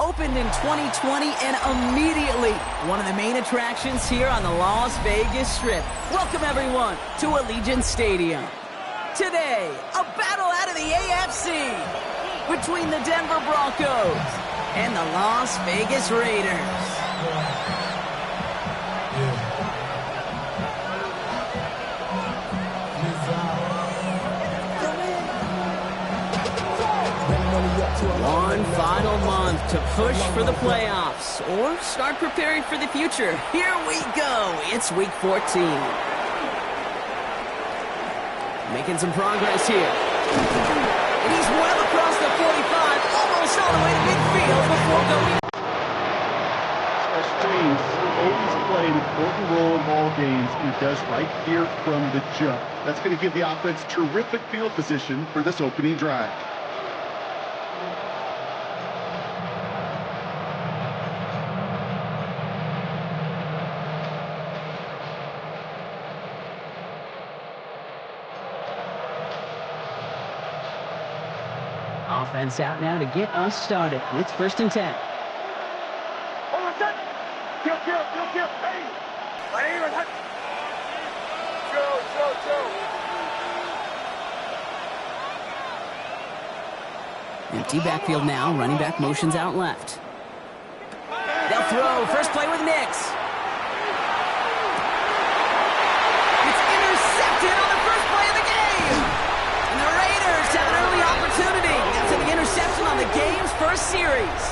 opened in 2020 and immediately one of the main attractions here on the Las Vegas Strip. Welcome everyone to Allegiant Stadium. Today, a battle out of the AFC between the Denver Broncos and the Las Vegas Raiders. One final month to push for the playoffs or start preparing for the future. Here we go. It's week 14. Making some progress here. And he's well across the 45, almost all the way to midfield before going. Special teams always play an important role in ball games, and it does right here from the jump. That's going to give the offense terrific field position for this opening drive. Offense out now to get us started. It's 1st and 10. Empty backfield now. Running back motions out left. They'll throw. First play with Nix. It's intercepted on the first play of the game. And the Raiders have an early opportunity. That's an interception on the game's first series.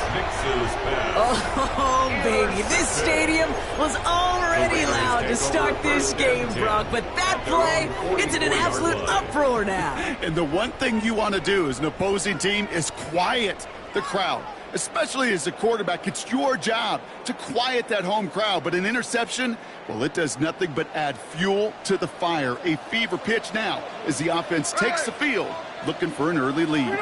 Oh, baby. This stadium was already loud to start this game, Brock. But that play, it's in an absolute uproar now. And the one thing you want to do as an opposing team is quiet the crowd. Especially as a quarterback, it's your job to quiet that home crowd. But an interception, well, it does nothing but add fuel to the fire. A fever pitch now as the offense takes the field, looking for an early lead.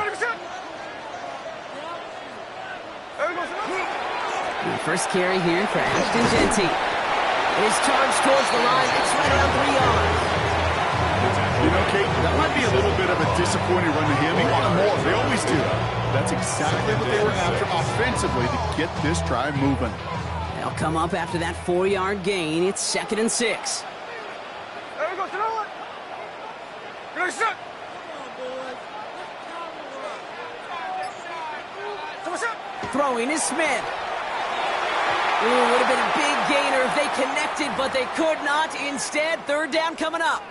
The first carry here for Ashton Genty. His charge towards the line. It's right around 3 yards. You know, Kate, that might be a little bit of a disappointing run to him. He wanted more. They always do. That's exactly what they were after offensively to get this drive moving. They'll come up after that 4-yard gain. It's 2nd and 6. Throwing is Smith. Ooh, would have been a big gainer if they connected, but they could not. Instead, 3rd down coming up.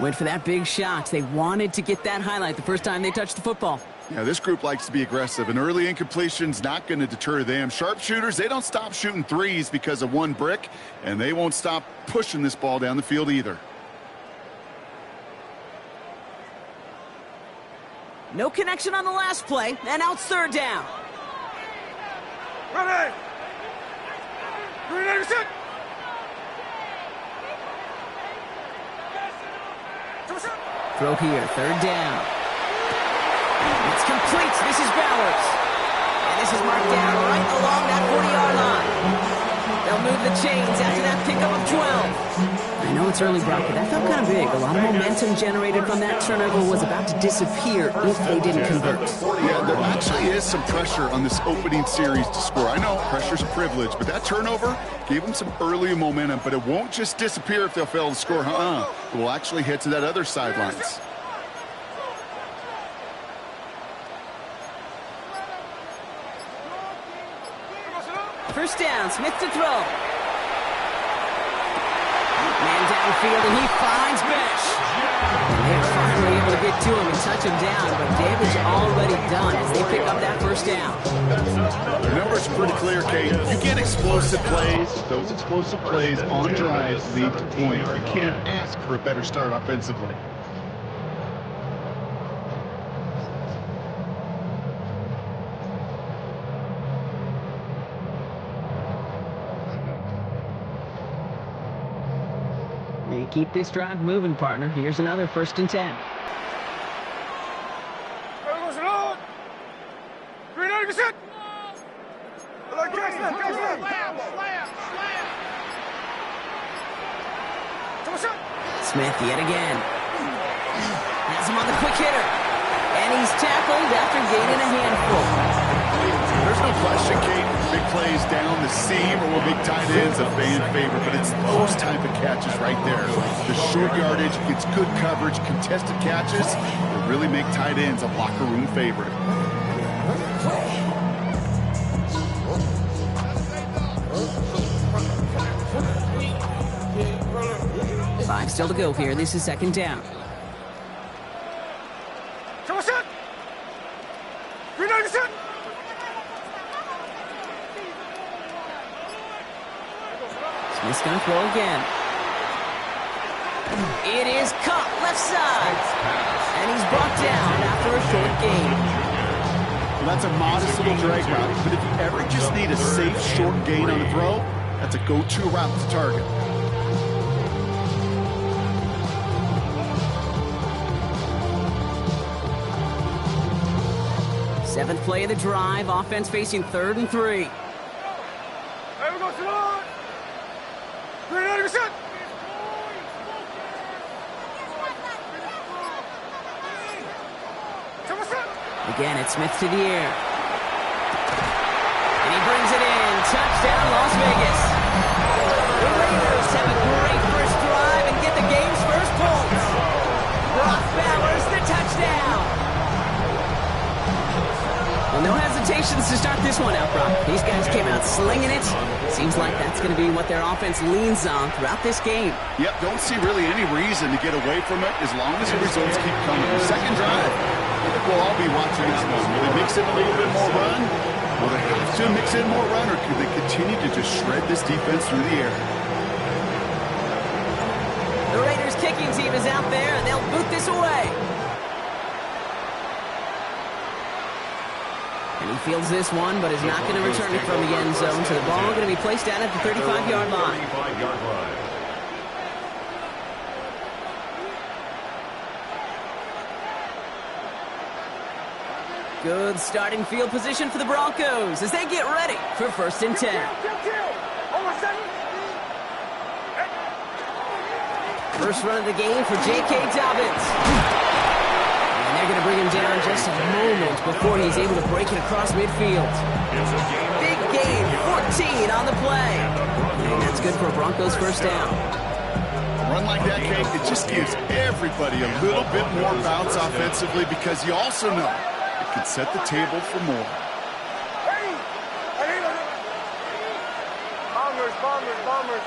Went for that big shot. They wanted to get that highlight the first time they touched the football. Yeah, this group likes to be aggressive, and early incompletion's not going to deter them. Sharpshooters, they don't stop shooting threes because of one brick, and they won't stop pushing this ball down the field either. No connection on the last play, and now it's 3rd down. Ready! Throw here, 3rd down. It's complete. This is Bowers. And this is marked down right along that 40-yard line. They'll move the chains after that pickup of 12. I know it's early, Brock, but that felt kind of big. A lot of momentum generated from that turnover was about to disappear if they didn't convert. Yeah, there actually is some pressure on this opening series to score. I know pressure's a privilege, but that turnover gave them some early momentum, but it won't just disappear if they'll fail to score. It will actually head to that other sidelines. First down, Smith to throw. Man downfield, and he finds Mesh. They're finally able to get to him and touch him down, but damage already done as they pick up that first down. The number's pretty clear, Kate. You get explosive plays. Those explosive plays on drives lead to point. You can't ask for a better start offensively. They keep this drive moving, partner. Here's another 1st and 10. Smith yet again. Has him on the quick hitter. And he's tackled after gaining a handful. First no question, Kate, big plays down the seam or big tight ends a fan favorite, but it's those type of catches right there. The short yardage, gets good coverage, contested catches that really make tight ends a locker room favorite. Five still to go here. This is second down. Smith's going to throw again. It is caught left side. And he's brought down after a short gain. Well, that's a modest little drag route, but if you ever just need a safe short gain on the throw, that's a go-to route to target. Seventh play of the drive. Offense facing 3rd and 3. Again, it's Smith to the air. And he brings it in. Touchdown, Las Vegas. The Raiders have a great first drive and get the game's first points. Brock Bowers, the touchdown. Well, no hesitations to start this one out, Brock. These guys came out slinging it. Seems like that's going to be what their offense leans on throughout this game. Yep, don't see really any reason to get away from it as long as the results keep coming. Second drive. We'll all be watching this one. Will they mix in a little bit more run? Will they have to mix in more run, or can they continue to just shred this defense through the air? The Raiders kicking team is out there, and they'll boot this away. And he fields this one, but is not going to return it from the end zone. So the ball going to be placed down at the 35-yard line. Good starting field position for the Broncos as they get ready for 1st and 10. First run of the game for J.K. Dobbins. And they're going to bring him down just a moment before he's able to break it across midfield. Big gain, 14 on the play. And that's good for a Broncos first down. A run like that, Kate, it just gives everybody a little bit more bounce offensively because you also know can set the table for more. Bombers.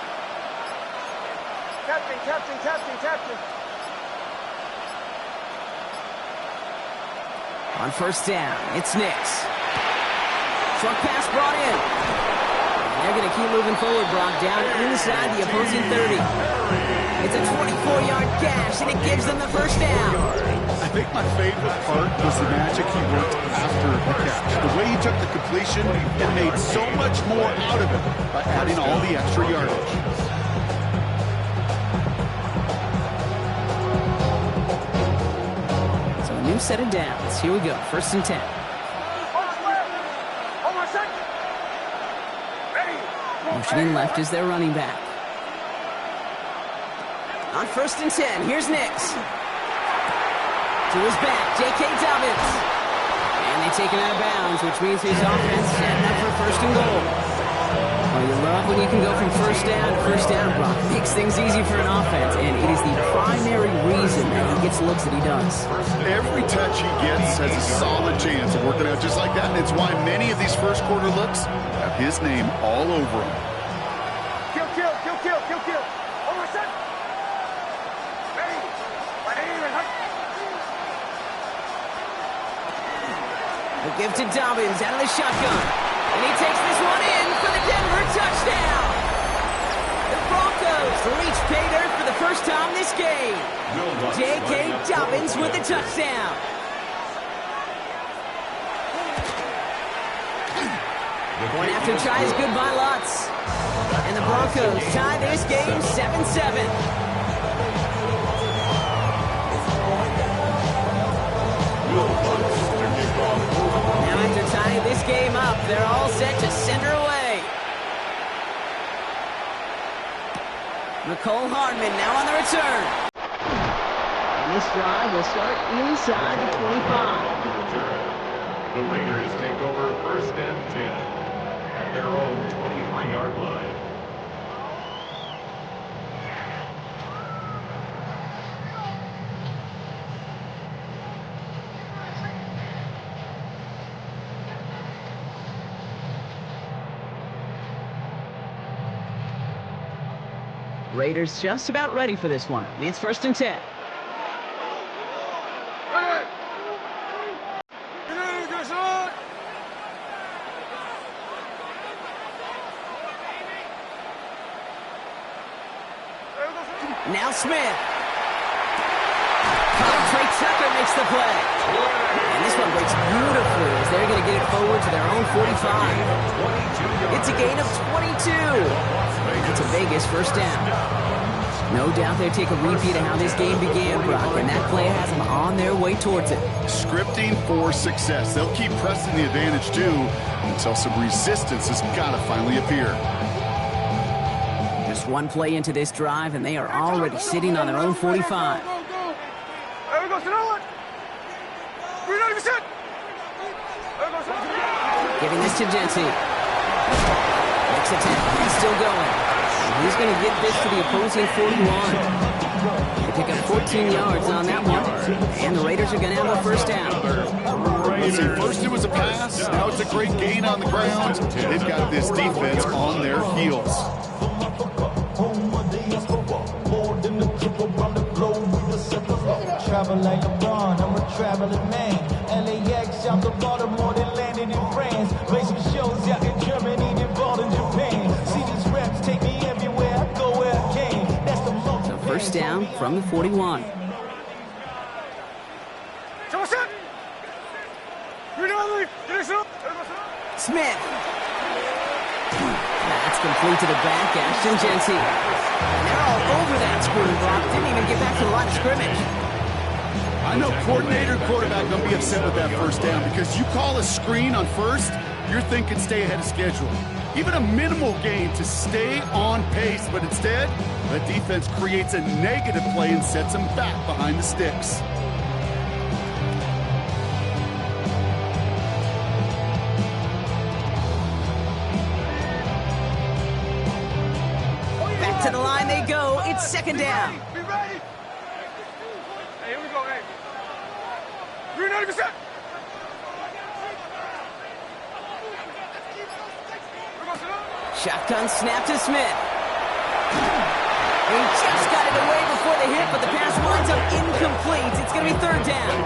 Captain. On first down, it's Nix. Short pass brought in. And they're going to keep moving forward, Brock, down inside the opposing 30. It's a 24-yard gash, and it gives them the first down. I think my favorite part was the magic he worked after the catch. The way he took the completion and made so much more out of it by adding all the extra yardage. So a new set of downs. Here we go, 1st and 10. Motioning left is their running back. On 1st and 10, here's Nix. To his back, J.K. Dobbins. And they take him out of bounds, which means his offense setting up for 1st and goal. Well, you love when you can go from first down, Brock. Makes things easy for an offense, and it is the primary reason that he gets looks that he does. Every touch he gets has a solid chance of working out just like that, and it's why many of these first quarter looks have his name all over them. Kill. They'll give to Dobbins out of the shotgun. And he takes this one in for the Denver touchdown. The Broncos reach pay dirt for the first time this game. J.K. Dobbins with the touchdown. Point after tries good by Lutz. And the Broncos tie this game 7-7. Now after tying this game up, they're all set to send her away. Nicole Hardman now on the return. And this drive will start inside the 25. The Raiders take over first and 10 at their own 23-yard line. Raiders just about ready for this one. It's first and 10. Now Smith. Trey Tucker makes the play. And this one breaks beautifully as they're going to get it forward to their own 45. It's a gain of 22. It's a Vegas first down. No doubt they take a repeat of how this game began, Brock, and that play has them on their way towards it. Scripting for success. They'll keep pressing the advantage, too, until some resistance has got to finally appear. Just one play into this drive, and they are already sitting on their own 45. Giving this to Jency. Makes a tackle. He's still going. He's going to get this to the opposing 41. They pick up 14 yards on that one. And the Raiders are going to have a first down. Let's see, first it was a pass. Now it's a great gain on the ground. They've got this defense on their heels. Travel like LeBron, I'm a traveling man. LAX out the Baltimore, they landed in France. Play some shows out in Germany, then ball in Japan. See these reps take me everywhere, I go where I can. That's the most. So first down from the 41. Smith. That's complete to the back, Ashton Jency. And they're all over that screen, Brock. Didn't even get back to the line of scrimmage. I know coordinator and quarterback going to be upset with that first down because you call a screen on first, you're thinking stay ahead of schedule. Even a minimal gain to stay on pace, but instead, the defense creates a negative play and sets them back behind the sticks. Back to the line they go. It's second down. Be ready. Hey, here we go, hey. You're 90%. Shotgun snap to Smith. He just got it away before the hit, but the pass winds up incomplete. It's going to be third down.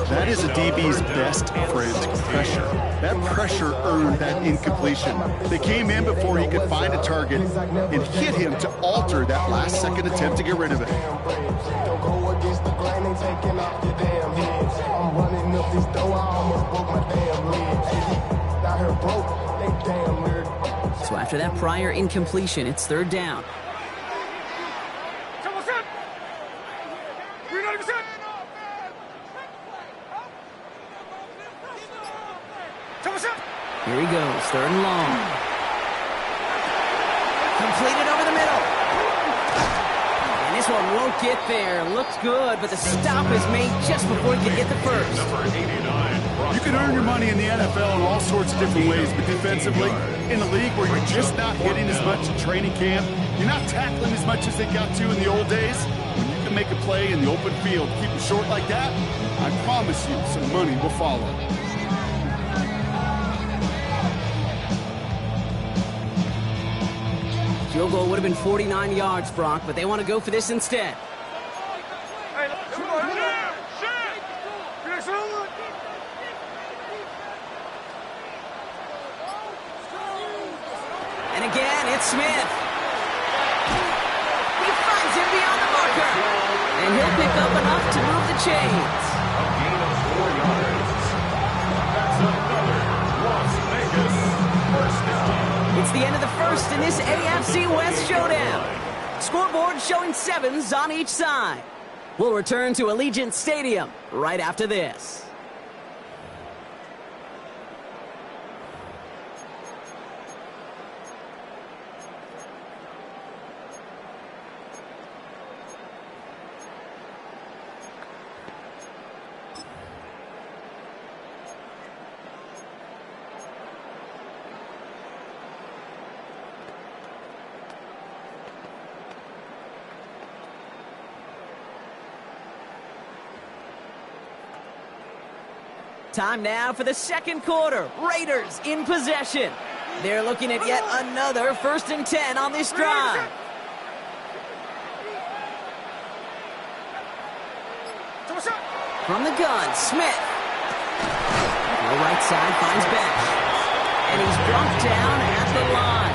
That is a DB's best friend, pressure. That pressure earned that incompletion. They came in before he could find a target and hit him to alter that last-second attempt to get rid of it. So after that prior incompletion, it's third down. Here he goes, third and long. Completed over the middle. And this one won't get there. Looks good, but the stop is made just before he can get the first. You can earn your money in the NFL in all sorts of different ways, but defensively, in a league where you're just not hitting as much in training camp, you're not tackling as much as they got to in the old days, when you can make a play in the open field, keep it short like that, I promise you some money will follow. Field goal would have been 49 yards, Brock, but they want to go for this instead. And again, it's Smith. He finds him beyond the marker. And he'll pick up enough to move the chains. A gain of 4 yards. That's another Las Vegas first down. It's the end of the first in this AFC West showdown. Scoreboard showing 7s on each side. We'll return to Allegiant Stadium right after this. Time now for the second quarter. Raiders in possession. They're looking at yet another 1st and 10 on this drive. From the gun, Smith. The right side finds Bench. And he's brought down at the line.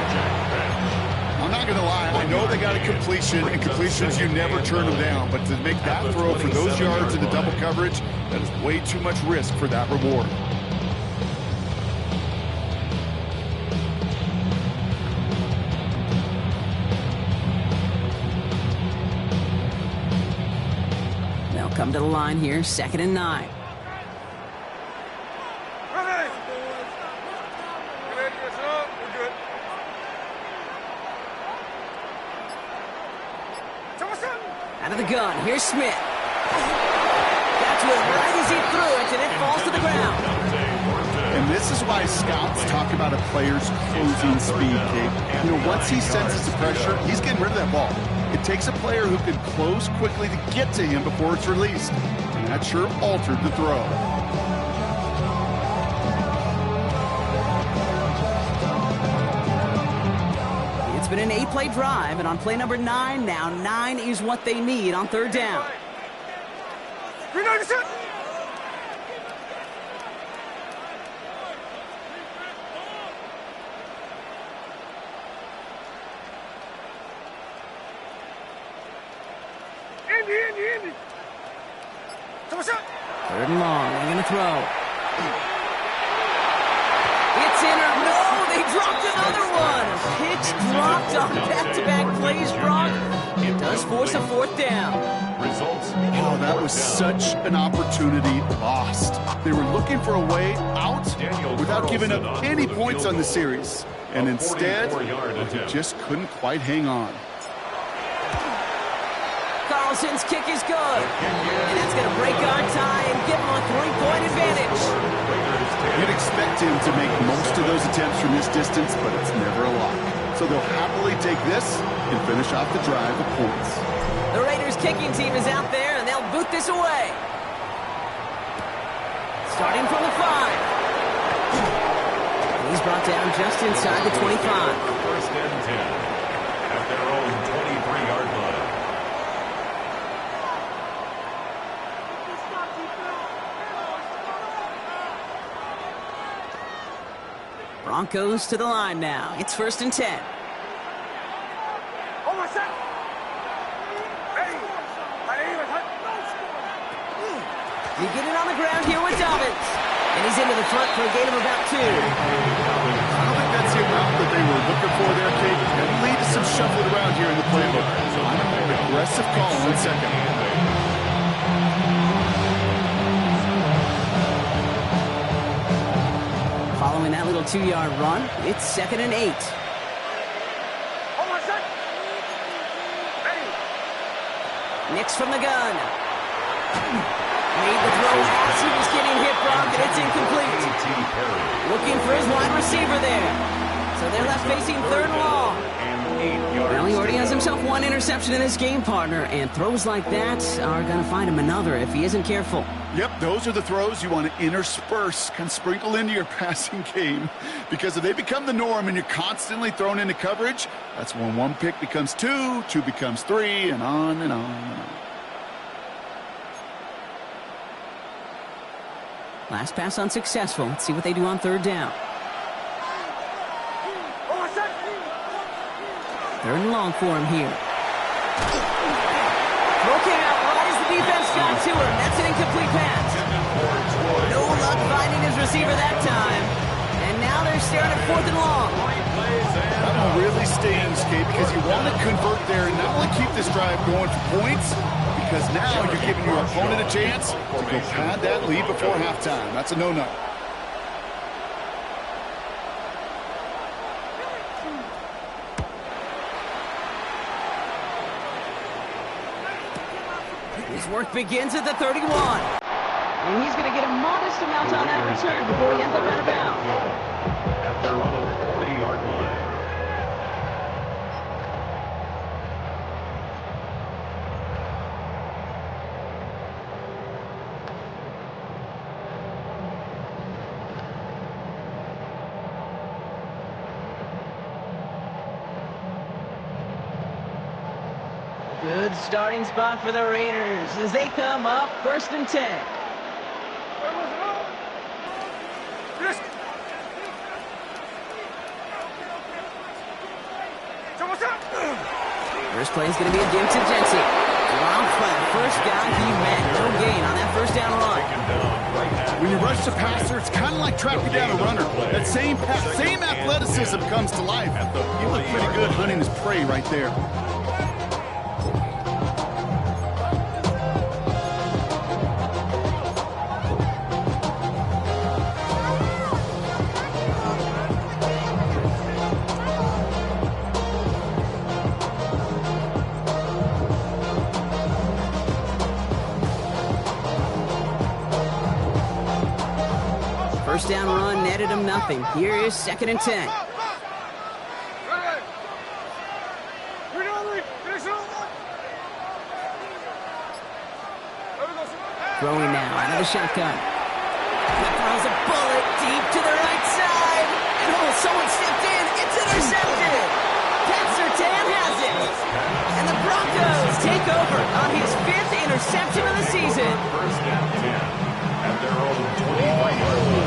I'm not going to lie, I know they got a completion, and completions, you never turn them down. But to make that throw for those yards in the double coverage, that is way too much risk for that reward. They'll come to the line here, 2nd and 9. Out of the gun, here's Smith. Got to it right as he threw it, and it falls to the ground. And this is why scouts talk about a player's closing speed, Kate. You know, once he senses the pressure, he's getting rid of that ball. It takes a player who can close quickly to get to him before it's released. And that sure altered the throw. It's been an 8-play drive, and on play number 9, now 9 is what they need on 3rd down. Third and long, they're going to throw. It's in or no, they dropped another one. Pitch dropped on back-to-back plays, Brock. It does force a 4th down. Oh, that was such an opportunity lost. They were looking for a way out without giving up any points on the series. And instead, they just couldn't quite hang on. Carlson's kick is good. And that's going to break our tie and give him a 3-point advantage. You'd expect him to make most of those attempts from this distance, but it's never a lock. So they'll happily take this and finish off the drive with points. The Raiders kicking team is out there, and they'll boot this away. Starting from the 5. He's brought down just inside the 25. 1st and 10 at their own 23-yard line. Broncos to the line now. It's 1st and 10. You get it on the ground here with Dobbins. And he's into the front for a gain of about 2. I don't think that's the amount that they were looking for there, Kate. That lead to some shuffling around here in the playbook. An aggressive call on 2nd. Following that little 2-yard run, it's 2nd and 8. Nix from the gun. Made the throw as he was getting hit, Brock, and it's incomplete. Looking for his wide receiver there. So they're left facing 3rd and long. Well, he already has himself 1 interception in this game, partner, and throws like that are going to find him another if he isn't careful. Yep, those are the throws you want to intersperse, kind of sprinkle into your passing game. Because if they become the norm and you're constantly thrown into coverage, that's when 1 pick becomes 2, 2 becomes 3, and on and on and on. Last pass unsuccessful. Let's see what they do on 3rd down. 3rd and long for him here. Broken out right as the defense got to him. That's an incomplete pass. No luck finding his receiver that time. And now they're staring at 4th and long. That one really stings, Kate, because you want to convert there and not only keep this drive going for points, because now you're giving your opponent a chance to go pad that lead before halftime. That's a no-no. His work begins at the 31. And he's going to get a modest amount on that return before he ends up out of bounds. At their own 40-yard line. Good starting spot for the Raiders as they come up 1st and 10. First play is going to be a give to Jency. Dropped by the first guy he met. No gain on that first down run. When you rush the passer, it's kind of like tracking down a runner. That same athleticism comes to life. He looked pretty good hunting his prey right there. First down run netted him nothing. Here is 2nd and 10. Throwing now out of the shotgun. That throws a bullet deep to the right side. And someone stepped in. It's intercepted. Sertan has it. And the Broncos take over on his 5th interception of the season. First down 10 at their own 25-yard line.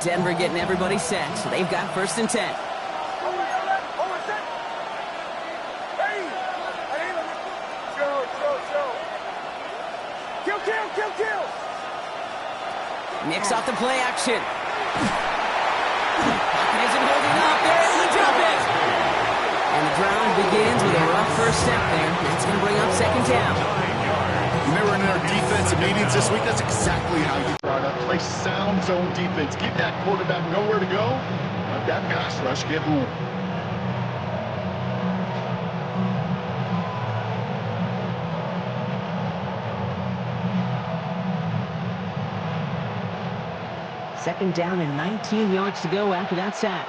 Denver getting everybody set, so they've got 1st and 10. Kill! Mix off the play action. Pocket isn't holding up. There's the drop it. And the ground begins with a rough first step there. That's going to bring up 2nd down. When they were in our defensive meetings this week, that's exactly how you brought up. Play sound zone defense. Keep that quarterback nowhere to go. Let that pass rush get home. Second down and 19 yards to go after that sack.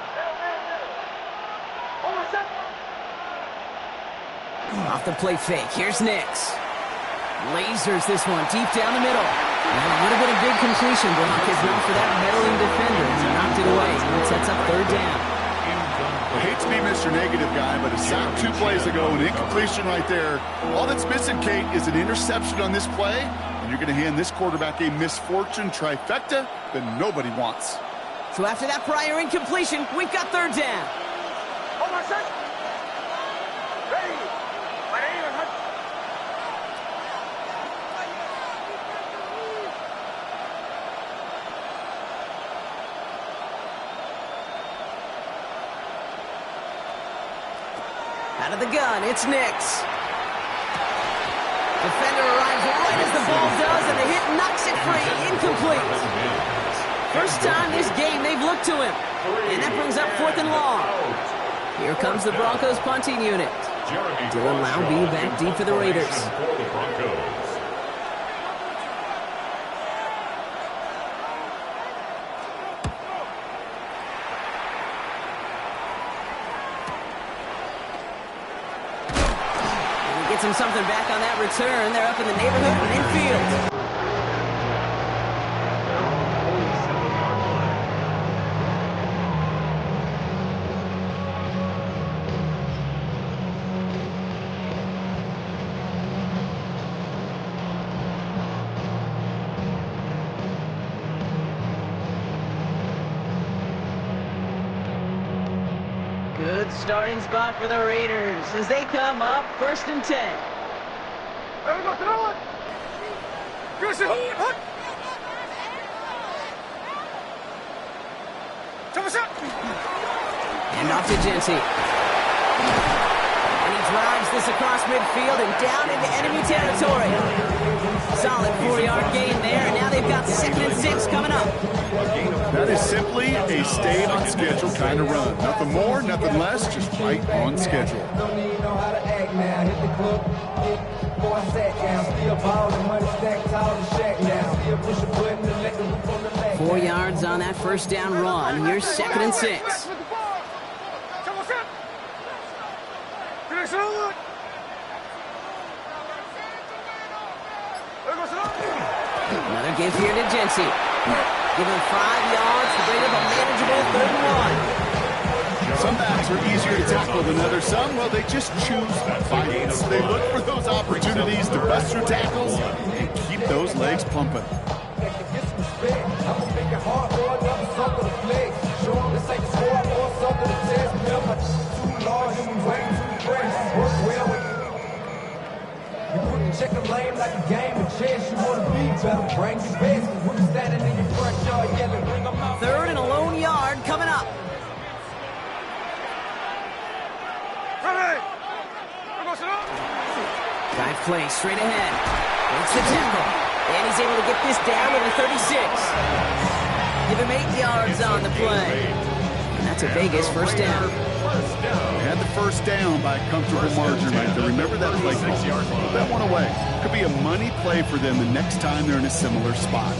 Off the play fake. Here's Nix. Lasers this one deep down the middle. And it would have been a big completion block if not for that meddling defender. He knocked it away. It sets up 3rd down. I hate to be Mr. Negative guy, but a sack 2 plays ago, an incompletion right there. All that's missing, Kate, is an interception on this play. And you're going to hand this quarterback a misfortune trifecta that nobody wants. So after that prior incompletion, we've got 3rd down. Out of the gun, it's Nix. Defender arrives right as the ball does, and the hit knocks it free. Incomplete. First time this game they've looked to him. And that brings up 4th and long. Here comes the Broncos punting unit. Dylan Lau being back deep for the Raiders. Gets him something back on that return. They're up in the neighborhood of midfield. Good starting spot for the Raiders as they come up 1st and 10. And off to Jency. And he drives this across midfield and down into enemy territory. Solid 4-yard gain there, and now they've got 2nd and 6 coming up. That is simply a stay on schedule kind of run. Nothing more, nothing less, just right on schedule. Don't even know how to act now. Hit the club, boy, I sat down. Still ballin', money stacked tall and shack down. Still push a button to let the roof on the back. 4 yards on that first down run. Here's 2nd and 6. Finish it. Another give here to Jency. Give him 5 yards to bring up a manageable 3rd and 1. Some backs are easier to tackle than others. Some, well, they just choose violence. They look for those opportunities to bust through tackles and keep those legs pumping. Check the lane like a game of chess. You want to be better, bring your best. When you're standing in your front yard yelling, bring them out. 3rd and a lone yard coming up. Ready! Dive play straight ahead. Makes the tackle. And he's able to get this down to the 36. Give him 8 yards on the play. And that's a Vegas 1st down. They had the 1st down by a comfortable margin right there. Remember that play call. Put that one away. Could be a money play for them the next time they're in a similar spot.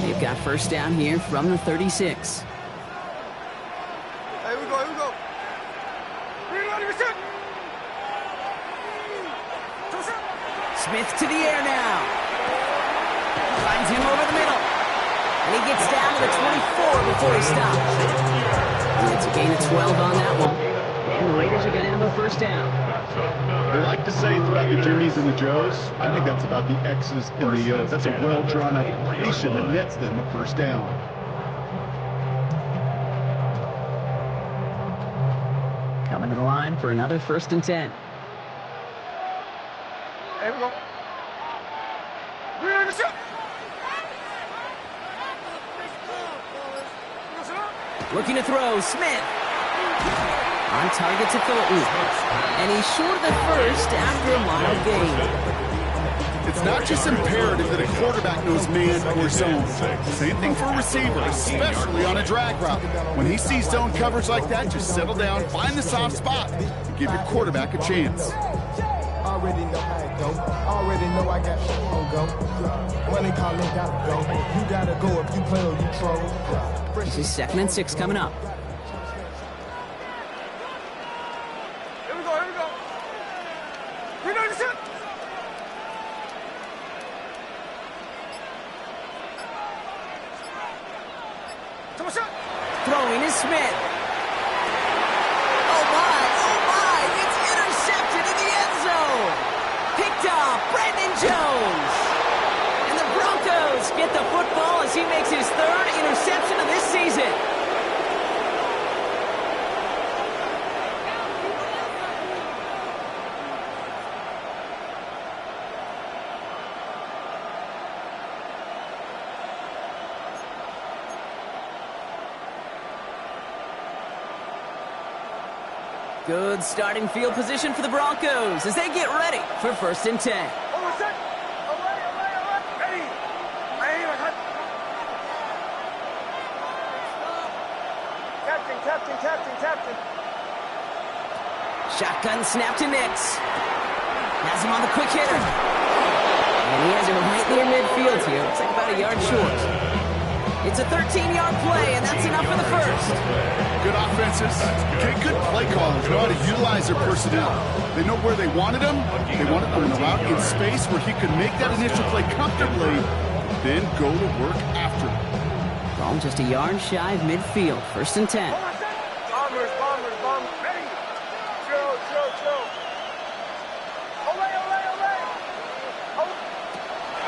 They've got 1st down here from the 36. Here we go, here we go. Reloading your shit. Smith to the air now. Finds him over the middle. And he gets down to the 24 before he stops. And it's a gain of 12 on that one. And the Raiders are going to have a 1st down. They like to say throughout the Jimmys and the Joes, I think that's about the X's and the O's. That's a well-drawn-up completion that nets them a 1st down. Coming to the line for another 1st and 10. Here we go. Reloading your shit. Looking to throw, Smith. On target to Thornton. And he's short of the 1st after a mild gain. It's not just imperative that a quarterback knows man or zone. Same thing for a receiver, especially on a drag route. When he sees zone coverage like that, just settle down, find the soft spot, and give your quarterback a chance. Already know how it go. Already know I got shit on go. When they call it, gotta go. You gotta go if you play or you troll. This is 2nd and 6 coming up. Here we go, here we go. Reloading your shit. Come on, shot. Throwing is Smith. Oh my, it's intercepted in the end zone. Picked off Brandon Jones. And the Broncos get the football as he makes his 3rd interception of this season. Good starting field position for the Broncos as they get ready for 1st and 10. Over set. Away. Ready. Ready. Captain. Shotgun snap to Nix. Has him on the quick hitter. And he has him right near midfield here. Looks like about a yard short. It's a 13-yard play, and that's enough for the 1st. Good offenses. Okay, good play callers know how to utilize their personnel. They know where they wanted them. They wanted them in a route in space where he could make that initial play comfortably, then go to work after it. Ball just a yard shy of midfield. 1st and 10. Bombers. Ready. Chill. Away.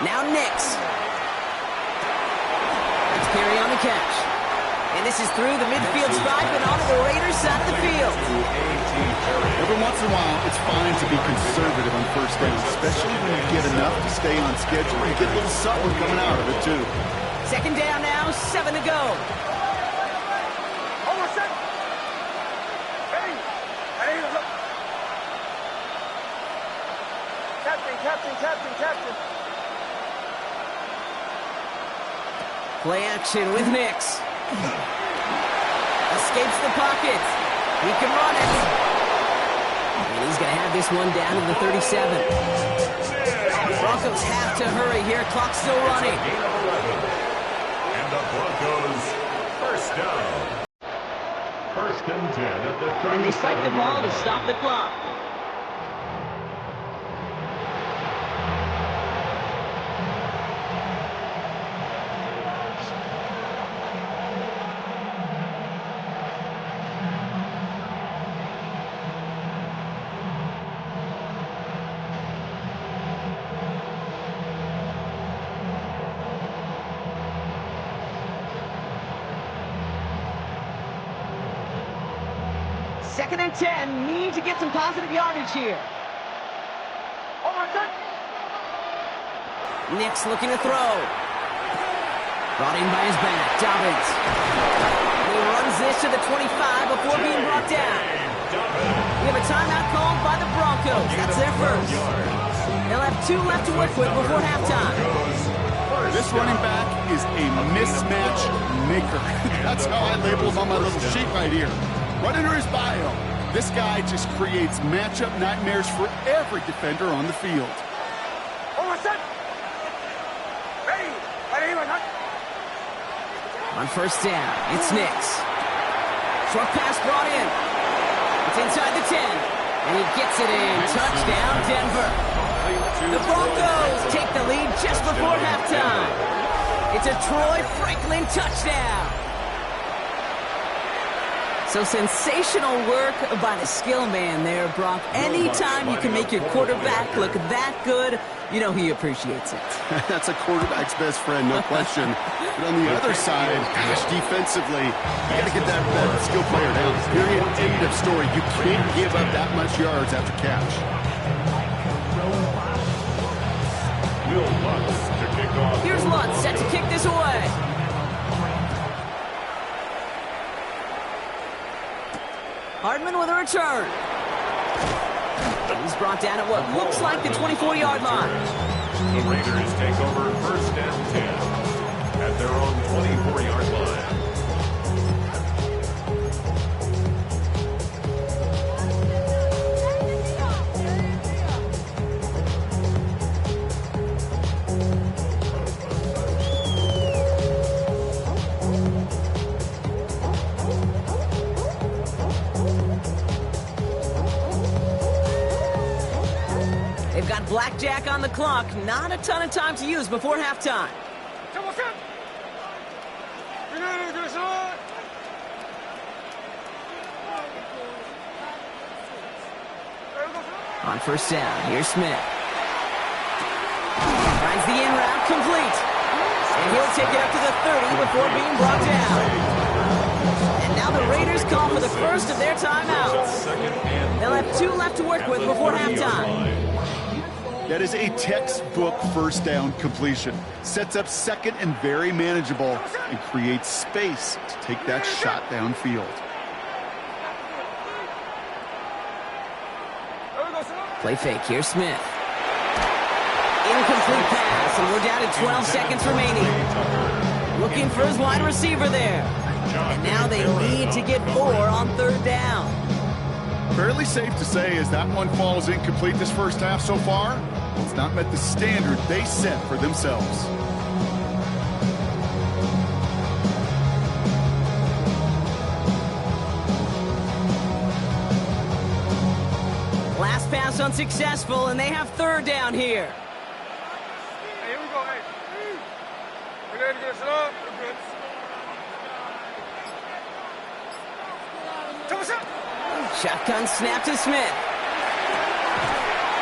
Now Nix. Let's carry on the catch. And this is through the midfield stripe and onto the Raiders side of the field. Every once in a while, it's fine to be conservative on 1st down, especially when you get enough to stay on schedule. You get a little something coming out of it, too. 2nd down now, 7 to go. Over set. Ready. Captain. Play action with Nix. Escapes the pocket. He can run it. And he's going to have this one down to the 37. Broncos have to hurry here. Clock's still running. And the Broncos 1st down. first and 10 at the 37. And they spike the ball to stop the clock. Second and 10, need to get some positive yardage here. Nick's looking to throw. Brought in by his back, Dobbins. He runs this to the 25 before being brought down. We have a timeout called by the Broncos. That's their first. They'll have 2 left to work with before halftime. This running back is a mismatch maker. That's how I label him on my little sheet right here. Right under his bio, this guy just creates matchup nightmares for every defender on the field. On first down, it's Nicks. Short pass brought in. It's inside the 10, and he gets it in. Touchdown, Denver. The Broncos take the lead just before halftime. It's a Troy Franklin touchdown. So sensational work by the skill man there, Brock. Anytime you can make your quarterback look that good, you know he appreciates it. That's a quarterback's best friend, no question. But on the other side, gosh, defensively, you got to get that skill player down. Period. End of story. You can't give up that much yards after catch. Will Lutz to kick off. Here's Lutz set to kick this away. Hardman with a return. He's brought down at what looks like the 24-yard line. The Raiders take over first and 10 at their own 24-yard line. They've got blackjack on the clock. Not a ton of time to use before halftime. On first down, here's Smith. Finds the in route complete. And he'll take it up to the 30 before being brought down. And now the Raiders call for the first of their timeouts. They'll have 2 left to work with before halftime. That is a textbook first down completion. Sets up second and very manageable and creates space to take that shot downfield. Play fake, here's Smith. Incomplete pass, and we're down to 12 seconds remaining. Looking for his wide receiver there. And now they need to get 4 on third down. Fairly safe to say as that one falls incomplete this first half so far, it's not met the standard they set for themselves. Last pass unsuccessful, and they have third down here. Hey, here we go, hey. We're ready to get set up. We're good. Shotgun snap to Smith.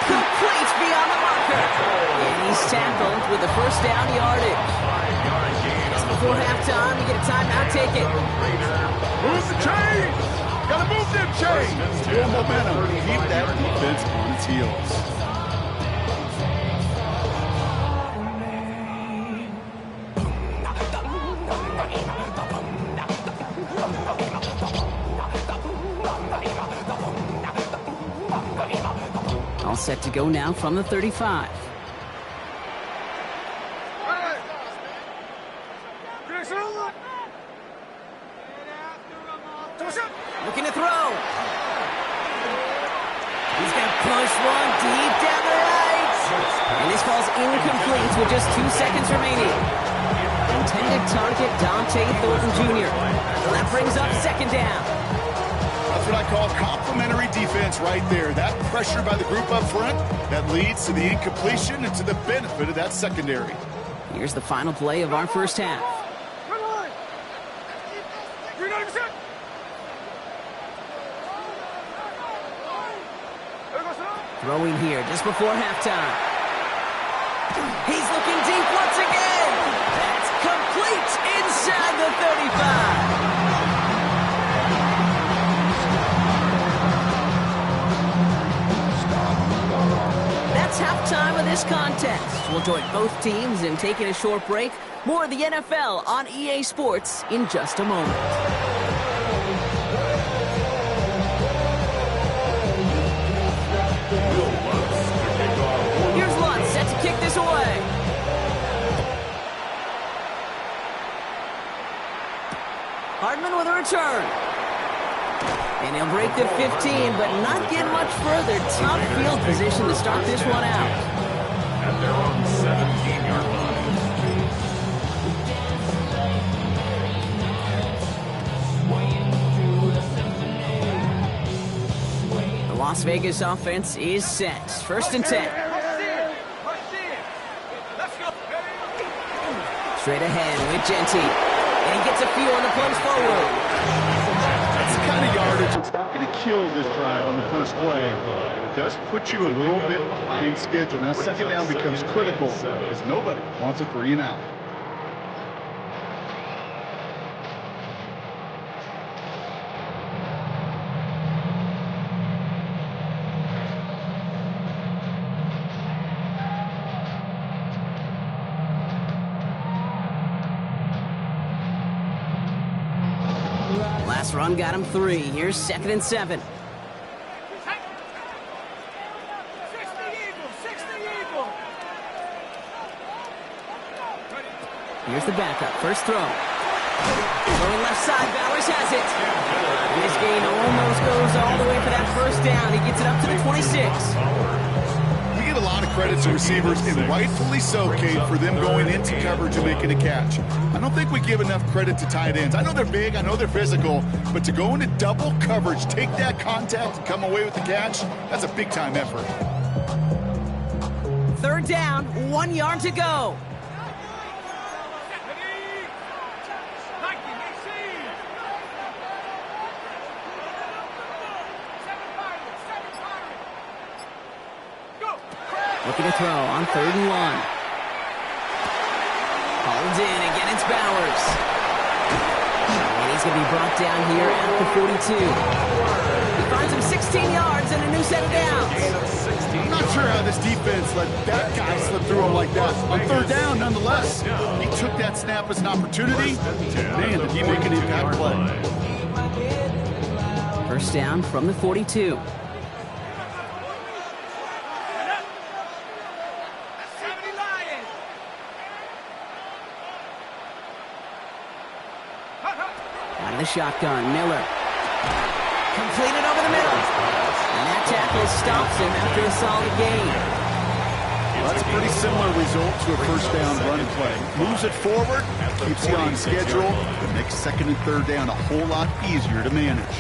Complete beyond the marker. And he's tackled with the first down yardage. Just before halftime, you get a timeout, take it. Move the chains! Gotta move them chains! Full momentum. Keep that defense on its heels. All set to go now from the 35. Looking to throw. He's going to push one deep down the right. And this falls incomplete with just 2 seconds remaining. Intended target Dante Thornton Jr. So that brings up second down. That's what I call complementary defense right there. That pressure by the group up front, that leads to the incompletion and to the benefit of that secondary. Here's the final play of our first half. Throwing here just before halftime. He's looking deep once again. That's complete inside the 35. That's halftime of this contest. We'll join both teams in taking a short break. More of the NFL on EA Sports in just a moment. Here's Lutz set to kick this away. Hardman with a return. And he'll break the 15, but not get much further. Tough field position to start this one out. At their own 17-yard line. The Las Vegas offense is set. First and 10. Straight ahead with Genty. And he gets a few on the punch forward. That's the kind of yardage. It's not going to kill this drive on the first play. It does put you a little bit behind schedule. Now second down becomes critical because nobody wants a 3 and out. Last run got him 3. Here's second and 7. Here's the backup. First throw. Throwing left side. Bowers has it. This gain almost goes all the way for that first down. He gets it up to the 26. We give a lot of credit to receivers, and rightfully so, Kate, for them going into coverage and making a catch. I don't think we give enough credit to tight ends. I know they're big, I know they're physical, but to go into double coverage, take that contact, and come away with the catch, that's a big-time effort. Third down, 1 yard to go. Looking to throw on 3rd and 1. Hauled in. Again, it's Bowers. And he's going to be brought down here at the 42. He finds him 16 yards and a new set of downs. I'm not sure how this defense let that guy slip through him like that. On 3rd down, nonetheless. He took that snap as an opportunity. Man, did he make an impact play. First down from the 42. Shotgun, Miller. Completed over the middle. And that tackle stops him after a solid gain. Well, that's a pretty similar result to a first down run play. Moves it forward, keeps you on schedule, but makes 2nd and 3rd down a whole lot easier to manage.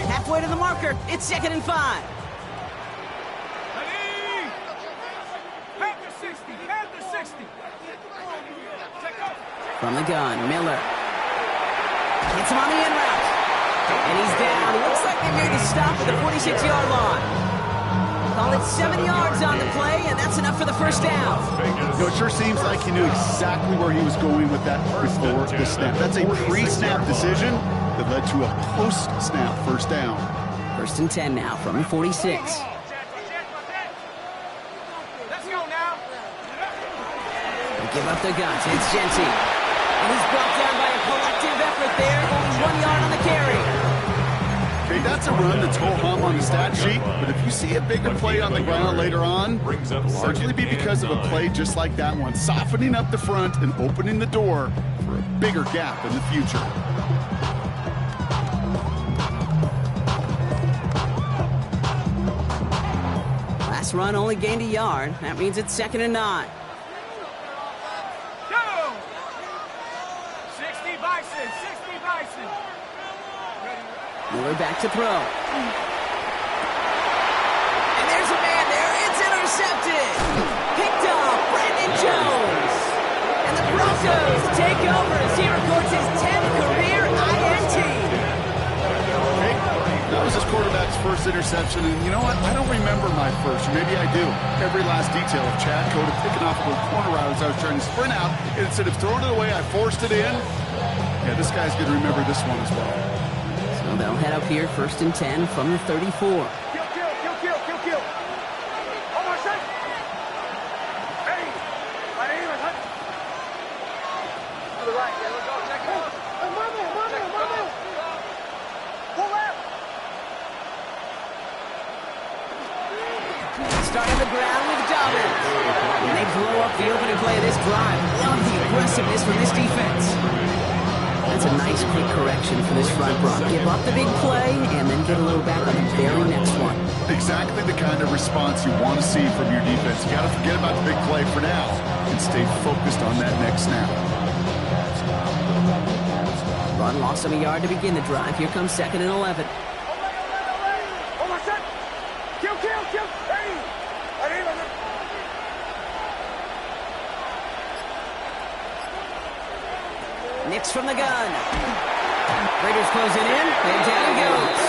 Halfway to the marker, it's 2nd and 5. From the gun, Miller. Hits him on the end route. And he's down. Looks like they made the stop at the 46-yard line. Call it 7 yards on the play, and that's enough for the first down. You know, it sure seems like he knew exactly where he was going with that before the snap. That's a pre-snap decision that led to a post-snap first down. 1st and 10 now from the 46. Let's go now. They give up the guns. It's Genty. And he's brought down by a collective effort there. Only 1 yard on the carry. Okay, that's a run that's ho-hum on the stat sheet, but if you see a bigger play on the ground later on, it'll largely be because of a play just like that one, softening up the front and opening the door for a bigger gap in the future. Last run only gained a yard. That means it's 2nd and 9. Bison, 60 Bison. Miller back to throw. And there's a man there. It's intercepted. Picked off Brandon Jones. And the Broncos take over as he records his 10th career INT. That was his quarterback's first interception, and you know what? I don't remember my first, or maybe I do. Every last detail of Chad Cota picking off a little corner route as I was trying to sprint out, and instead of throwing it away, I forced it in. Yeah, this guy's going to remember this one as well. So they'll head up here, 1st and 10 from the 34. Kill. Almost set. Hey, my name is Hunt. To the right, yeah, let's go. Check it out. Pull left. Start on the ground with Dobbins. And they blow up the opening play of this drive. Love the aggressiveness from this defense. That's a nice quick correction for this front block. Give up the big play and then get a little back on the very next one. Exactly the kind of response you want to see from your defense. You got to forget about the big play for now and stay focused on that next snap. Run lost him a yard to begin the drive. Here comes 2nd and 11. Almost set. Kill. Hey, my name is Hunt. Nix from the gun. Raiders closing in, and down he goes.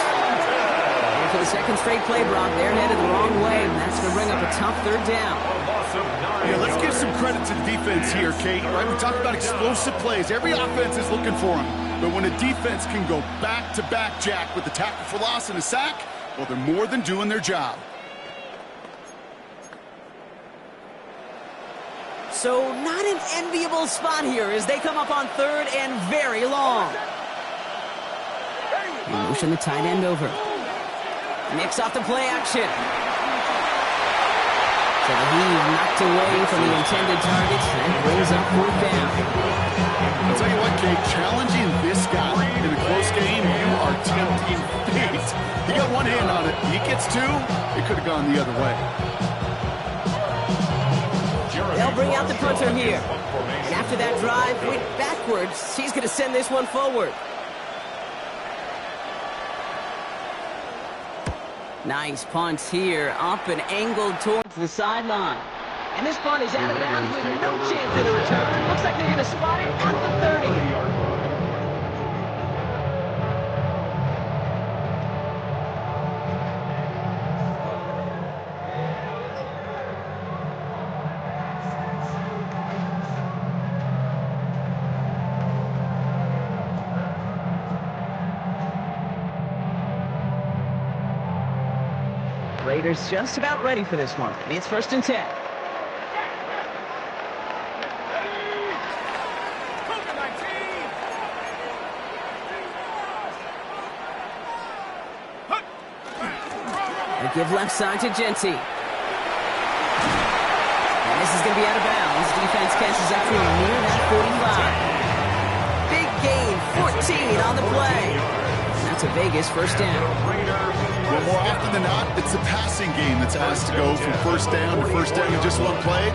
And for the second straight play, Brock, they're headed the wrong way, and that's going to bring up a tough 3rd down. Yeah, let's give some credit to the defense here, Kate. Right, we talked about explosive plays. Every offense is looking for them. But when a defense can go back-to-back, Jack, with a tackle for loss and a sack, well, they're more than doing their job. So not an enviable spot here as they come up on 3rd and very long. They motion the tight end over. Nix off the play action. So the heave knocked away from the intended target and brings up 4th down. I'll tell you what, Kate, challenging this guy in a close game, you are tempting fate. He got one hand on it. He gets 2, it could have gone the other way. They'll bring out the punter here. And after that drive went backwards, he's going to send this one forward. Nice punt here, up and angled towards the sideline. And this punt is out of bounds with no chance of the return. Looks like they're going to spot it at the 30. Raiders just about ready for this one. It's 1st and 10. They give left side to Genty. And this is going to be out of bounds. Defense catches up to him near that 45. Big gain, 14 on the play. And that's a Vegas 1st down. Well, more often than not, it's the passing game that's asked to go from 1st down to 1st down in just one play.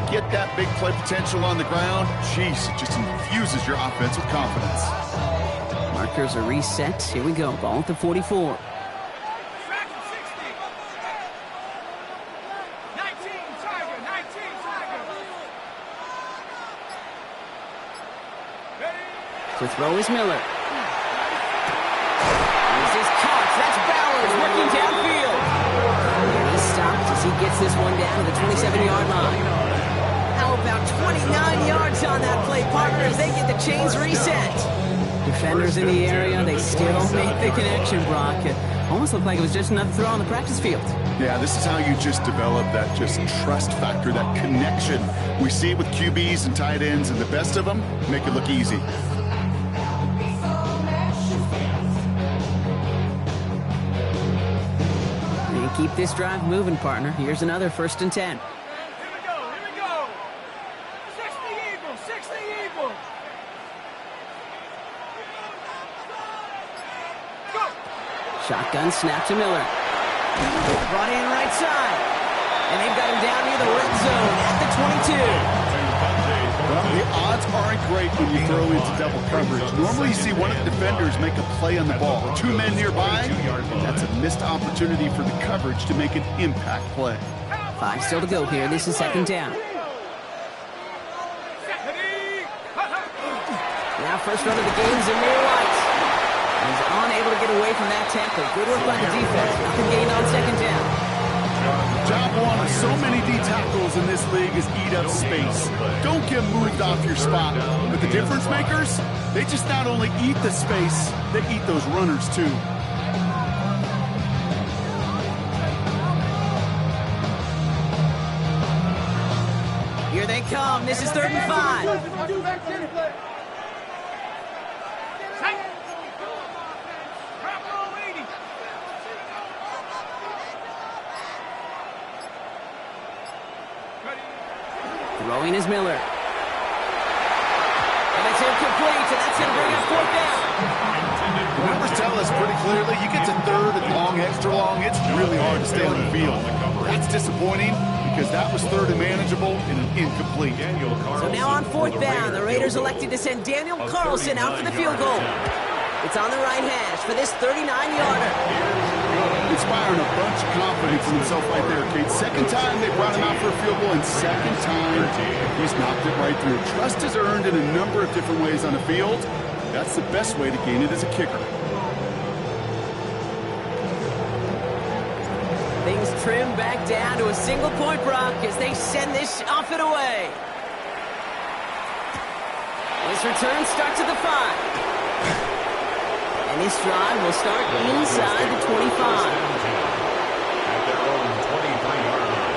Get that big play potential on the ground. Jeez, it just infuses your offense with confidence. Markers are reset. Here we go. Ball at the 44. To throw is Miller. This is caught. That's Bowers working downfield. And he stopped as he gets this one down to the 27-yard line. How about 29 yards on that play, partners? They get the chains reset. Defenders in the area, they still make the connection, Brock. It almost looked like it was just another throw on the practice field. Yeah, this is how you just develop that just trust factor, that connection. We see it with QBs and tight ends, and the best of them make it look easy. Keep this drive moving, partner. Here's another 1st and 10. Here we go. 60 Eagles. Go. Shotgun snap to Miller. Brought in right side. And they've got him down near the red zone at the 22. Well, the odds aren't great when you throw into double coverage. Normally you see one of the defenders make a play on the ball. Two men nearby, that's a missed opportunity for the coverage to make an impact play. 5 still to go here. This is second down. Now first run of the game is Amir White. He's unable to get away from that tackle. Good work by the defense. Nothing gained on second down. Job one of so many D tackles in this league is eat up space. Don't get moved off your spot. But the difference makers, they just not only eat the space, they eat those runners too. Here they come. This is 3rd and 5. Throwing is Miller. And it's incomplete, and that's going to bring up 4th down. The numbers tell us pretty clearly, you get to 3rd and long, extra long, it's really hard to stay on the field. That's disappointing because that was 3rd and manageable and an incomplete. So now on 4th down, the Raiders elected to send Daniel Carlson out for the field goal. It's on the right hash for this 39-yarder. Inspiring a bunch of confidence in himself right there, Kate. Second time they brought him out for a field goal, and second time he's knocked it right through. Trust is earned in a number of different ways on the field. That's the best way to gain it as a kicker. Things trim back down to a single-point Brock as they send this off and away. This return starts at the 5. And this drive will start inside the 25. At their own 23-yard line.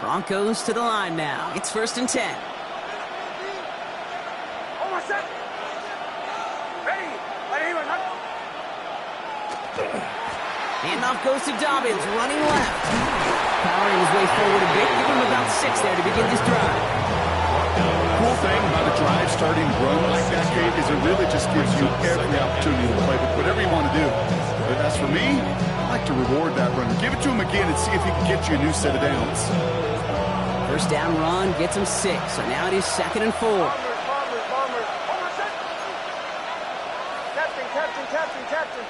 Broncos to the line now. It's 1st and 10. Handoff goes to Dobbins, running left. Powering his way forward a bit. Give him about 6 there to begin this drive. Cool thing about a drive starting run like that, Kate, is it really just gives you every opportunity to play with whatever you want to do. But as for me, I like to reward that runner. Give it to him again and see if he can get you a new set of downs. 1st down run gets him 6. So now it is 2nd and 4. Captain.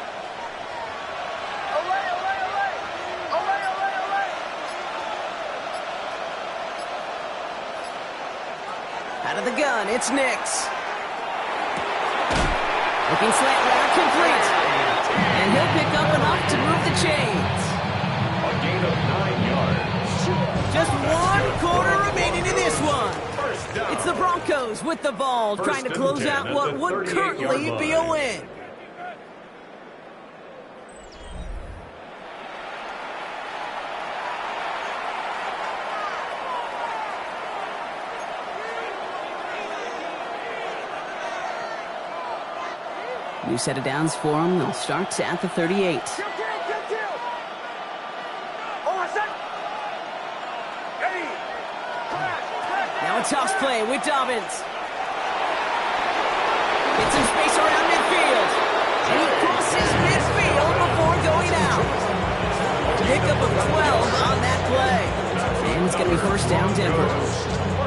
Out of the gun, it's Nix. Looking slant route complete. And he'll pick up enough to move the chains. A gain of 9 yards. Just 1 quarter remaining in this one. It's the Broncos with the ball, trying to close out what would currently be a win. New set of downs for them. They'll start at the 38. Now a toss play with Dobbins. Gets some space around midfield. And he crosses midfield before going out. Pickup of 12 on that play. And it's going to be 1st down Denver.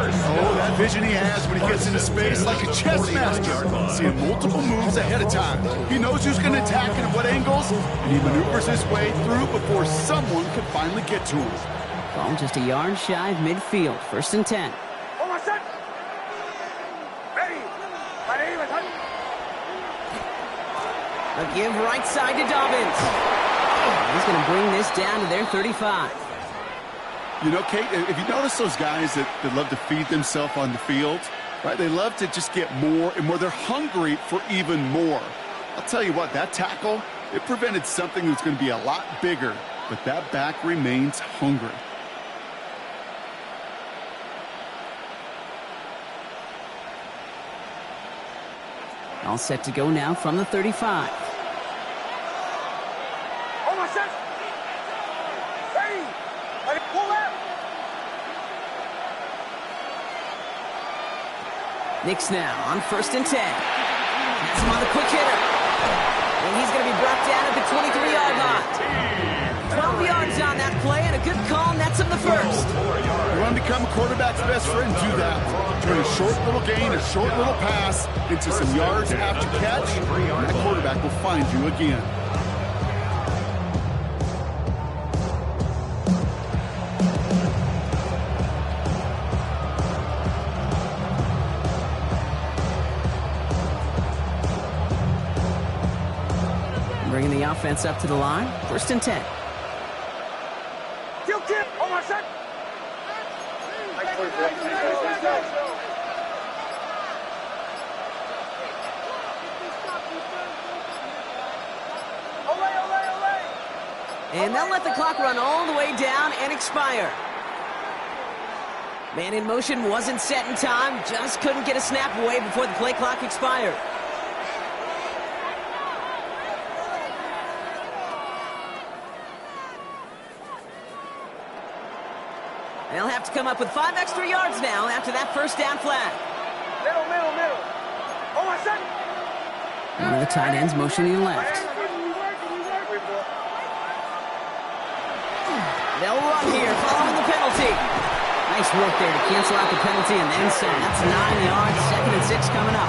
Oh, that vision he has when he gets into space like a chess master. Seeing multiple moves ahead of time. He knows who's going to attack and at what angles, and he maneuvers his way through before someone can finally get to him. Ball just a yard shy of midfield. 1st and 10. A give right side to Dobbins. He's going to bring this down to their 35. You know, Kate, if you notice those guys that love to feed themselves on the field, right? They love to just get more and more. They're hungry for even more. I'll tell you what, that tackle, it prevented something that's going to be a lot bigger, but that back remains hungry. All set to go now from the 35. Nix now on 1st and 10. Has him on the quick hitter. And he's going to be brought down at the 23-yard line. 12 yards on that play, and a good call nets him the first. You want to become a quarterback's best friend, do that. Turn a short little gain, a short little pass into some yards after catch, and that quarterback will find you again. Bringing the offense up to the line. 1st and 10. On my set. And they'll let the clock run all the way down and expire. Man in motion wasn't set in time. Just couldn't get a snap away before the play clock expired. They'll have to come up with 5 extra yards now after that first down flag. Middle. On my set. One of the tight ends motioning left. They'll run here following the penalty. Nice work there to cancel out the penalty and then some. That's 9 yards, 2nd and 6 coming up.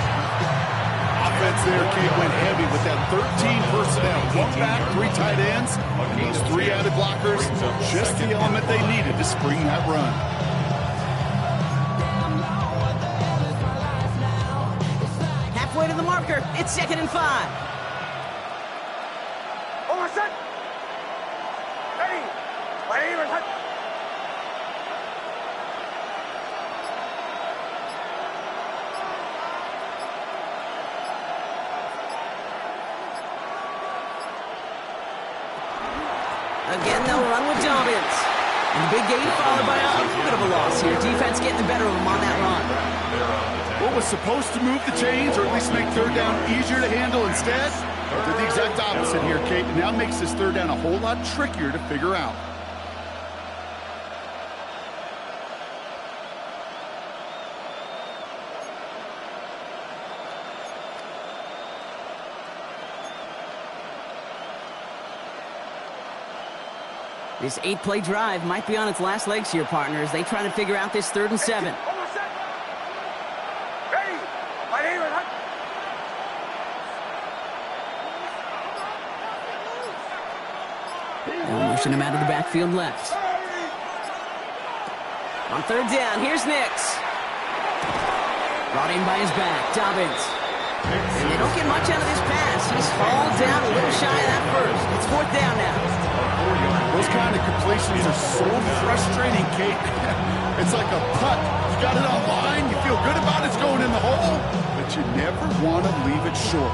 Offense there, Kate, went heavy with that 13 personnel. 1 back, 3 tight ends, and those 3 added blockers. Just the element they needed to spring that run. Halfway to the marker. It's 2nd and 5. On my set. Ready. Again, they'll run with Dobbins. And the big gain followed by a little bit of a loss here. Defense getting the better of them on that run. What was supposed to move the chains, or at least make 3rd down easier to handle instead, did the exact opposite here, Kate. And now makes this 3rd down a whole lot trickier to figure out. This 8-play drive might be on its last legs here, partners. They try to figure out this 3rd and 7. They'll motion him out of the backfield left. On 3rd down, here's Nix. Brought in by his back, Dobbins. And they don't get much out of this pass. He's fallen down a little shy of that first. It's 4th down now. Those kind of completions are so frustrating, Kate. It's like a putt. You got it on line, you feel good about it's going in the hole, but you never want to leave it short.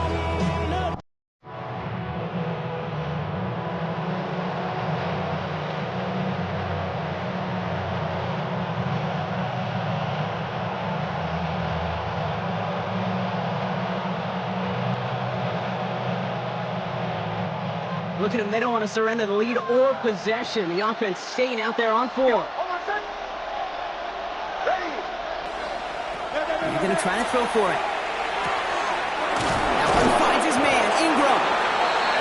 Look at them. They don't want to surrender the lead or possession. The offense staying out there on 4. They're going to try to throw for it. That one finds his man, Ingram.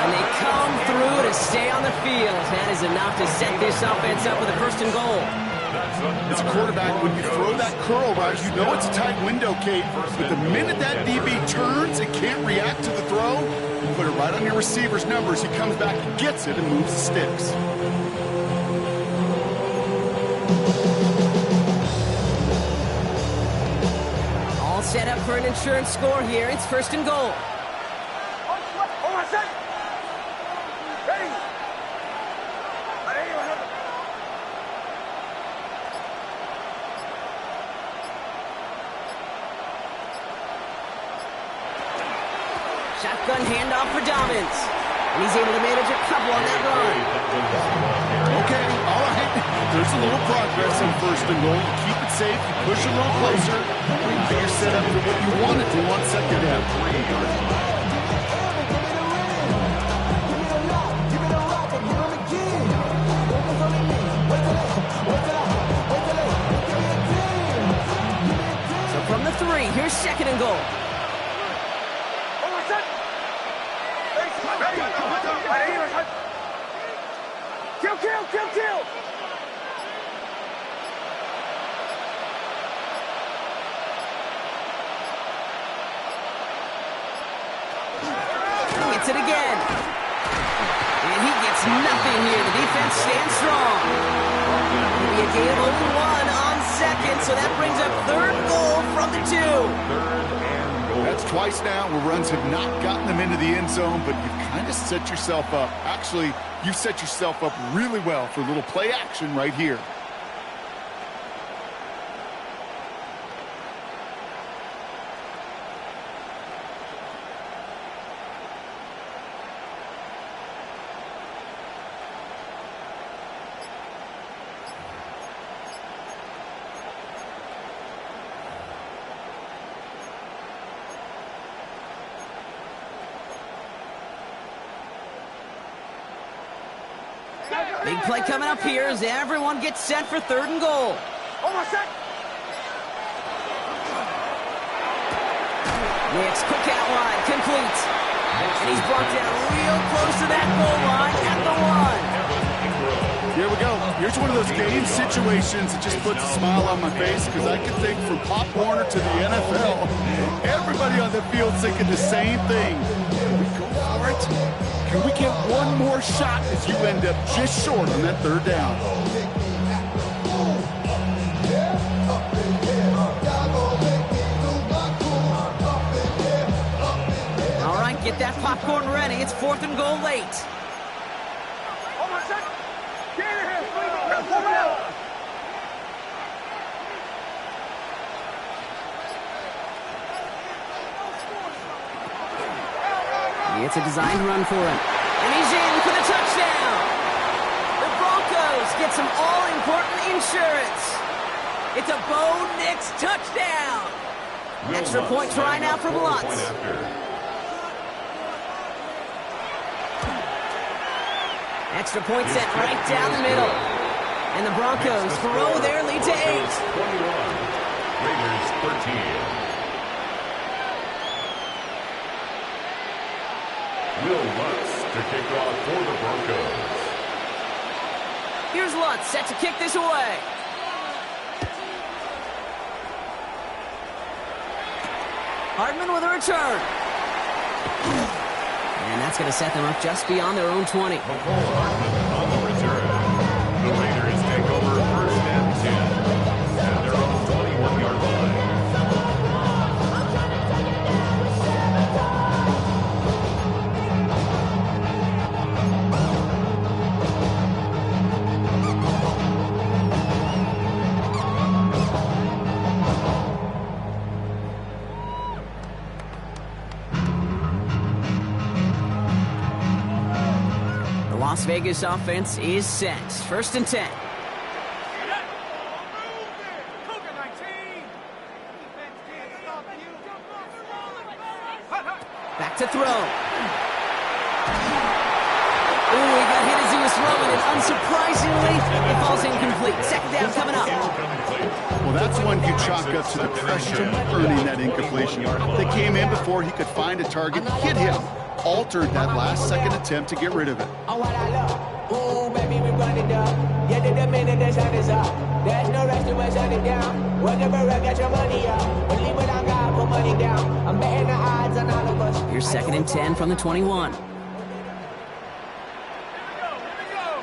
And they come through to stay on the field. That is enough to set this offense up with a 1st and goal. As a quarterback, when you throw that curl route, you know it's a tight window, Kate. But the minute that DB turns and can't react to the throw, you put it right on your receiver's numbers. He comes back and gets it and moves the sticks. All set up for an insurance score here. It's 1st and goal. Shotgun handoff for Dobbins. And he's able to manage a couple on that run. Okay, all right. There's a little progress on 1st and goal. You keep it safe, you push a little closer, and you're set up for what you wanted to on 2nd down. So from the 3, here's 2nd and goal. Kill, kill, kill, kill! Gets it again. And he gets nothing here. The defense stands strong. It'll be a gain of only 1 on second, so that brings up 3rd goal from the 2. 3rd and goal. That's twice now where runs have not gotten them into the end zone, but you've kind of set yourself up. Actually, you've set yourself up really well for a little play action right here. Big play coming up here as everyone gets set for 3rd and goal. Almost set. Wicks, quick out wide, complete. And he's brought down real close to that goal line at the 1. Here we go. Here's one of those game situations that just puts a smile on my face because I can think from Pop Warner to the NFL, everybody on the field's thinking the same thing. Can we go for it? Can we get one more shot as you end up just short on that 3rd down? All right, get that popcorn ready. It's 4th and goal late. Almost set. Get in here. Pull out. It's a designed run for him. And he's in for the touchdown. The Broncos get some all-important insurance. It's a Bo Nix touchdown. Extra point try now from Lutz. Extra point set right down the middle. And the Broncos grow their lead to 8. 21. Raiders 13. Will Lutz to kick off for the Broncos. Here's Lutz set to kick this away. Hardman with a return. And that's going to set them up just beyond their own 20. Hardman on the return. The Raiders take over 1st and 10 at their own 21-yard line. Las Vegas offense is set. 1st and 10. Back to throw. Ooh, he got hit as he was throwing it. Unsurprisingly, it falls incomplete. 2nd down coming up. Well, that's one you chalk up to the pressure earning that incompletion. They came in before he could find a target, hit him, altered that last-second attempt to get rid of it. Oh, what I love. Ooh, baby, we run it up. Yeah, the minute the sun is up. There's no rest to shut it down. Whatever, get your money up. Believe it on God, put money down. I'm betting the odds on all of us. Here's 2nd and 10 from the 21. Here we go.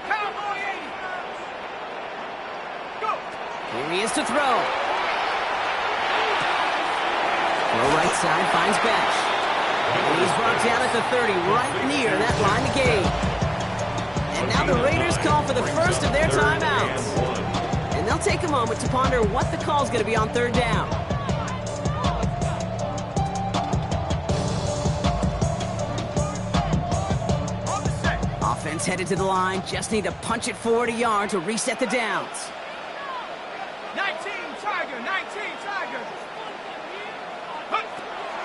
Cowboy 80. Go. Here he is to throw. Throw right side, finds Bench. And he's brought down at the 30, right near that line of gain. And now the Raiders call for the first of their timeouts. And they'll take a moment to ponder what the call's going to be on 3rd down. Offense headed to the line, just need to punch it forward a yard to reset the downs. 19 Tiger, 19 Tiger.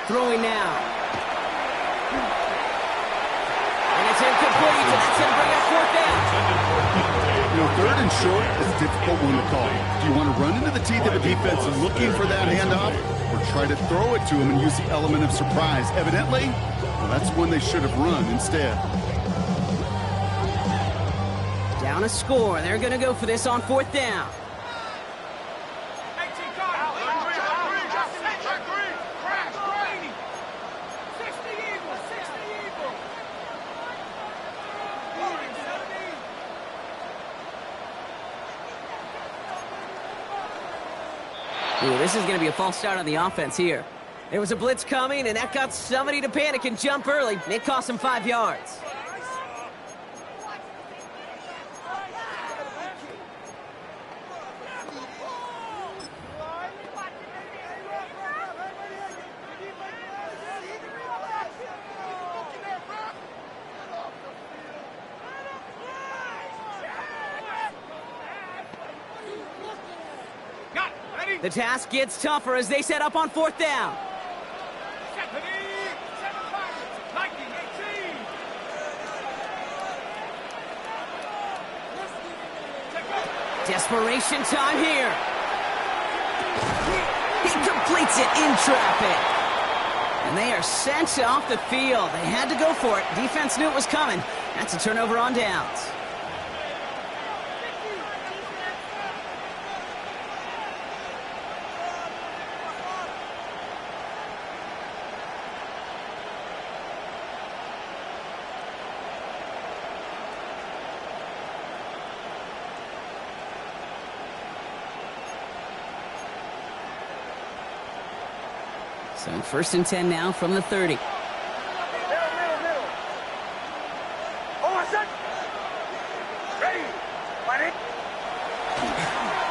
Throwing now. And it's incomplete, so that's going to bring up 4th down. You know, 3rd and short is a difficult one to call. Do you want to run into the teeth of a defense looking for that handoff, or try to throw it to him and use the element of surprise? Evidently, Well, that's when they should have run instead. Down a score. They're going to go for this on 4th down. Ooh, this is going to be a false start on the offense here. There was a blitz coming, and that got somebody to panic and jump early. It cost them 5 yards. The task gets tougher as they set up on 4th down. Desperation time here. He completes it in traffic. And they are sent off the field. They had to go for it. Defense knew it was coming. That's a turnover on downs. So 1st and 10 now from the 30.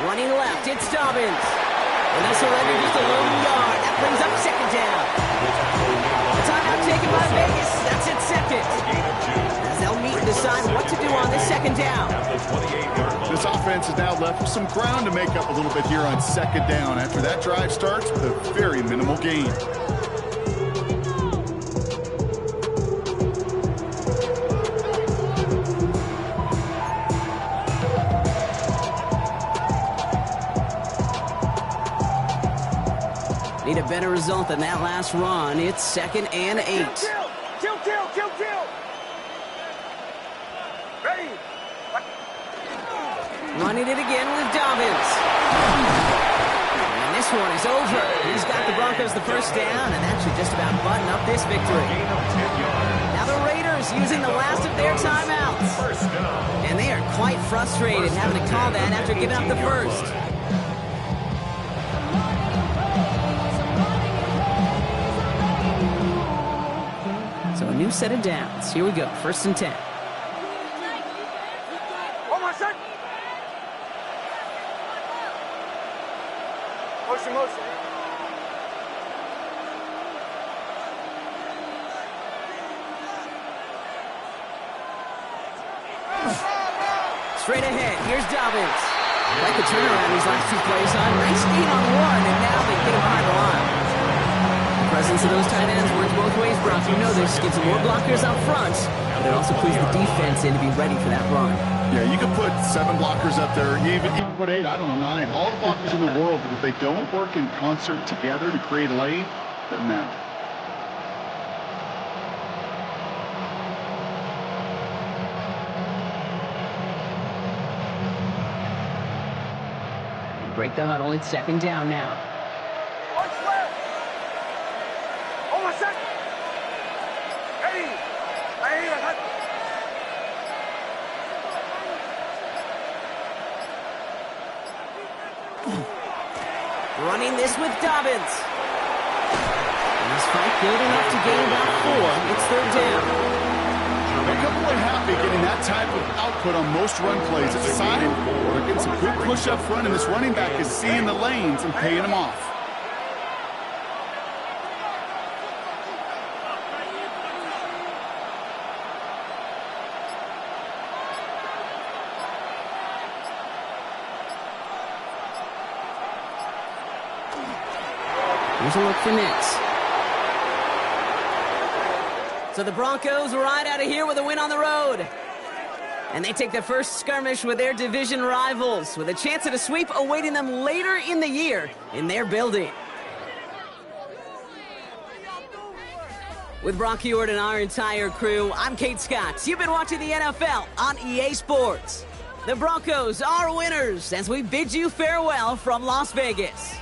Running left, it's Dobbins. And this will end just a lone yard. That brings up 2nd down. The timeout taken by Vegas. That's it, 2nd. As they'll meet and decide what to do on this 2nd down. This offense is now left with some ground to make up a little bit here on 2nd down after that drive starts with a very minimal gain. Need a better result than that last run. It's 2nd and 8. Kill. Ready. Running it again with Dobbins. And this one is over. He's got the Broncos the 1st down, and that should just about button up this victory. Now the Raiders using the last of their timeouts. And they are quite frustrated having to call that after giving up the 1st. So a new set of downs. Here we go, 1st and 10. Motion. Straight ahead, here's Dobbins. Like the turnaround these last 2 plays on. Nice gain on 1, and now they get him behind the line. The presence of those tight ends works both ways, Brock. You know this. Gives them more blockers up front, but it also plays the defense in to be ready for that run. Yeah, you could put 7 blockers up there, even put 8, I don't know, 9. All the blockers in the world, but if they don't work in concert together to create a lane, it doesn't matter. Break the huddle. It's 2nd down now. Running this with Dobbins. And this fight good enough to gain about 4. It's 3rd down. They're completely happy getting that type of output on most run plays. It's a sign they're getting some good push up front, and this running back is seeing the lanes and paying them off. Here's a look for Nix. So the Broncos right out of here with a win on the road. And they take the first skirmish with their division rivals, with a chance at a sweep awaiting them later in the year in their building. With Brock Ewart and our entire crew, I'm Kate Scott. You've been watching the NFL on EA Sports. The Broncos are winners as we bid you farewell from Las Vegas.